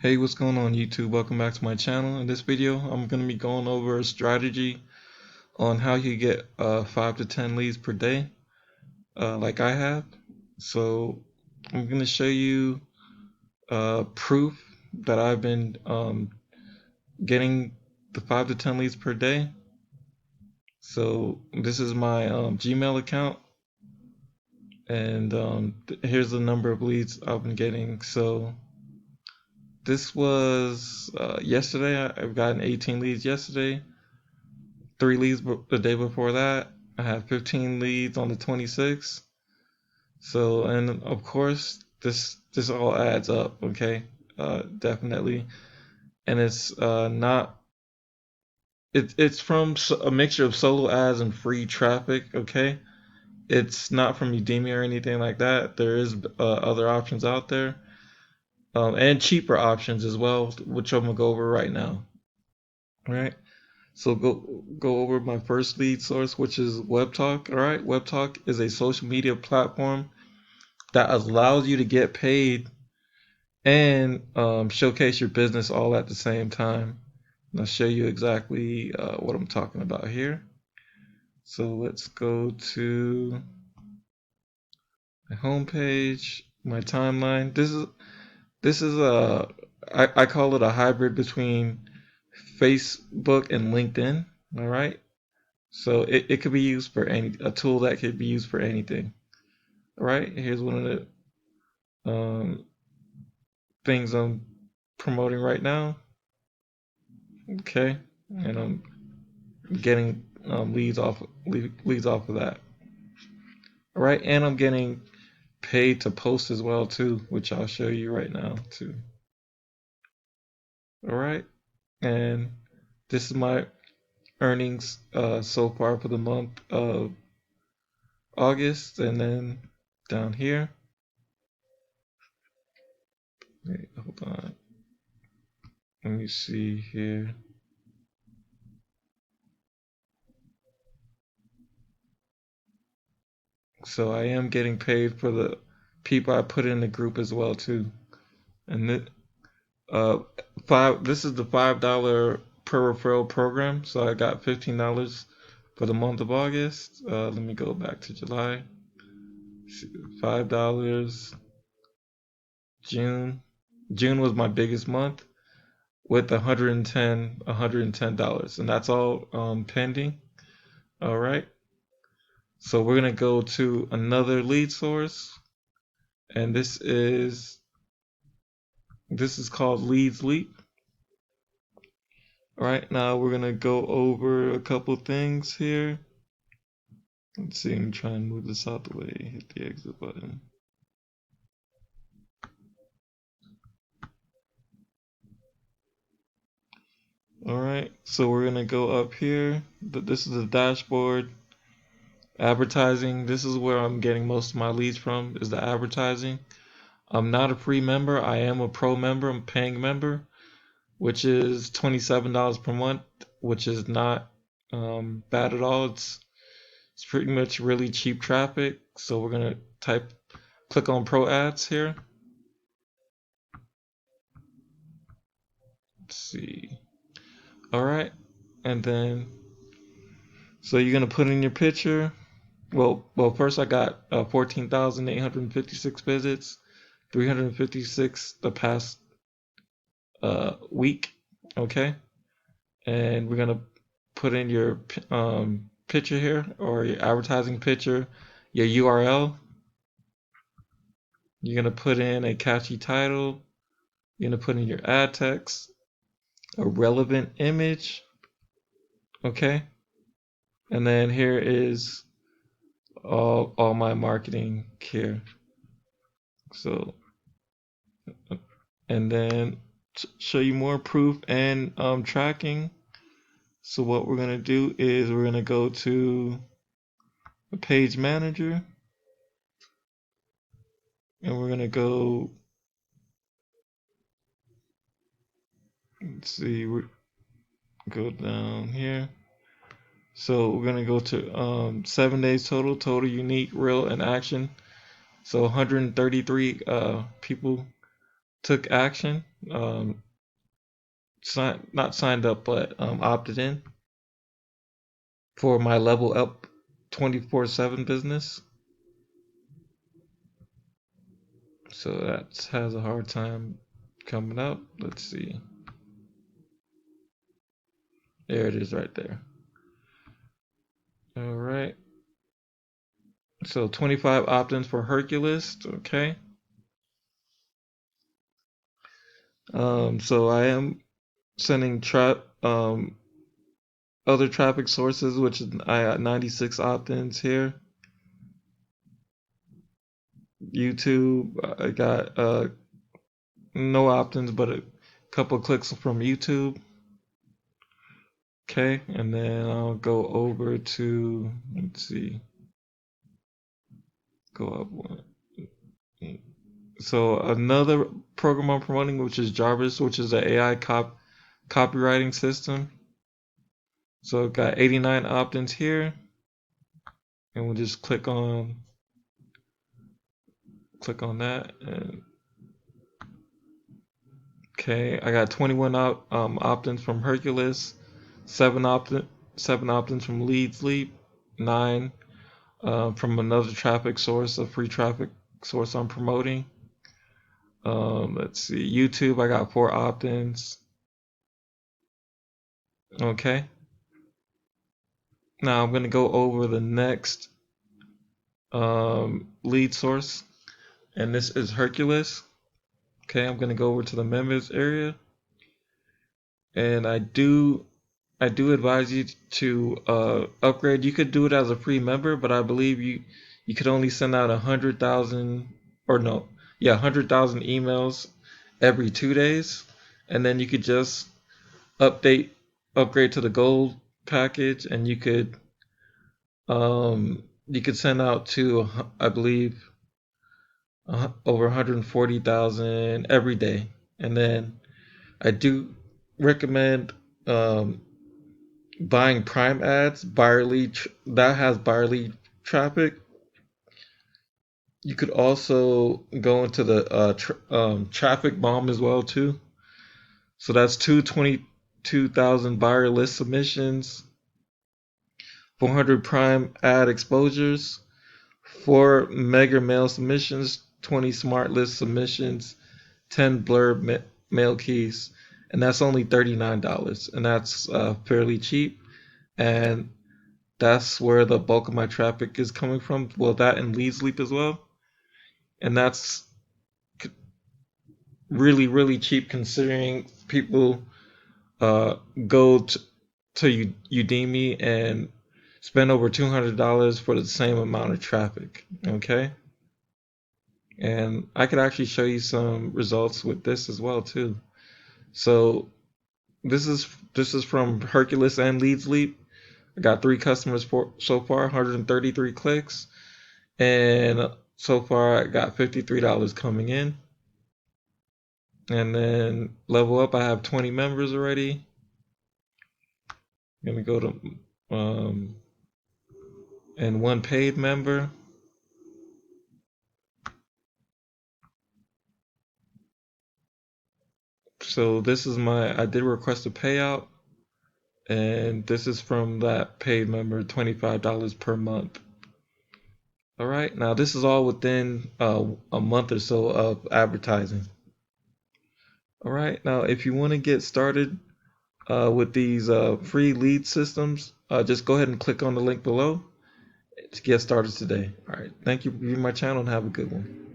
Hey, what's going on YouTube? Welcome back to my channel. In this video, I'm going to be going over a strategy on how you get 5 to 10 leads per day, like I have. So I'm going to show you proof that I've been getting the 5 to 10 leads per day. So this is my Gmail account, and here's the number of leads I've been getting. So this was yesterday. I've gotten 18 leads yesterday. 3 leads the day before that. I had 15 leads on the 26th. So, and of course, this all adds up, okay? Definitely. And it's not. It's from a mixture of solo ads and free traffic, okay? It's not from Udemy or anything like that. There is other options out there, and cheaper options as well, which I'm gonna go over right now. All right. So go over my first lead source, which is Webtalk. All right, Webtalk is a social media platform that allows you to get paid and showcase your business all at the same time. And I'll show you exactly what I'm talking about here. So let's go to my homepage, my timeline. This is I call it a hybrid between Facebook and LinkedIn. All right. So it could be used for a tool that could be used for anything. All right, here's one of the things I'm promoting right now. Okay, and I'm getting leads off of that. All right, and I'm getting paid to post as well too, which I'll show you right now too. All right, and this is my earnings so far for the month of August, and then down here. Wait, hold on. Let me see here. So I am getting paid for the people I put in the group as well too. And this is the $5 per referral program. So I got $15 for the month of August. Let me go back to July. $5. June was my biggest month with $110, and that's all pending. All right. So we're gonna go to another lead source, and this is called leadsleap. All right, now we're gonna go over a couple things here. Let's see, I'm trying to move this out the way. Hit the exit button. All right, so we're gonna go up here. This is the dashboard. Advertising. This is where I'm getting most of my leads from. Is the advertising. I'm not a free member. I am a pro member. I'm a paying member, which is $27 per month, which is not bad at all. It's pretty much really cheap traffic. So we're gonna click on Pro Ads here. Let's see. All right, and then so you're gonna put in your picture. Well, first I got 14,856 visits, 356 the past week. Okay, and we're gonna put in your picture here, or your advertising picture, your URL. You're gonna put in a catchy title. You're gonna put in your ad text, a relevant image. Okay, and then here is all my marketing here. So, and then show you more proof and tracking. So what we're gonna do is we're gonna go to the page manager, and we're gonna go. Let's see, we go down here. So we're gonna go to 7 days total unique, real, and action. So 133 people took action, not signed up, but opted in for my level up 24/7 business. So that has a hard time coming up. Let's see. There it is right there. All right. So 25 opt-ins for Hercules. Okay. So I am sending other traffic sources, which is I got 96 opt-ins here. YouTube, I got no opt-ins, but a couple clicks from YouTube. Okay, and then I'll go over to, let's see, go up one. So another program I'm promoting, which is Jarvis, which is an AI copywriting system. So I've got 89 opt-ins here, and we'll just click on that. And okay, I got 21 opt-ins from Hercules, 7 opt-ins from leadsleap, 9 from another traffic source, a free traffic source I'm promoting. Let's see, YouTube, I got 4 opt-ins. Okay. Now I'm going to go over the next lead source, and this is Hercules. Okay, I'm going to go over to the members area, and I do advise you to upgrade. You could do it as a free member, but I believe you could only send out 100,000 100,000 emails every 2 days, and then you could just upgrade to the gold package, and you could send out to, I believe, over 140,000 every day. And then I do recommend buying Prime ads, buyer lead that has buyer lead traffic. You could also go into the traffic bomb as well too. So that's 222,000 buyer list submissions, 400 Prime ad exposures, 4 mega mail submissions, 20 smart list submissions, 10 blurb mail keys, and that's only $39, and that's fairly cheap. And that's where the bulk of my traffic is coming from. Well, that and leadsleap as well, and that's really, really cheap considering people go to Udemy and spend over $200 for the same amount of traffic. Okay, and I could actually show you some results with this as well too. So this is from Hercules and leadsleap. I got 3 customers so far, 133 clicks, and so far I got $53 coming in. And then level up, I have 20 members already. I'm gonna go to and 1 paid member. So this is I did request a payout, and this is from that paid member, $25 per month. All right, now this is all within a month or so of advertising. All right, now if you want to get started with these free lead systems, just go ahead and click on the link below to get started today. All right, thank you for viewing my channel and have a good one.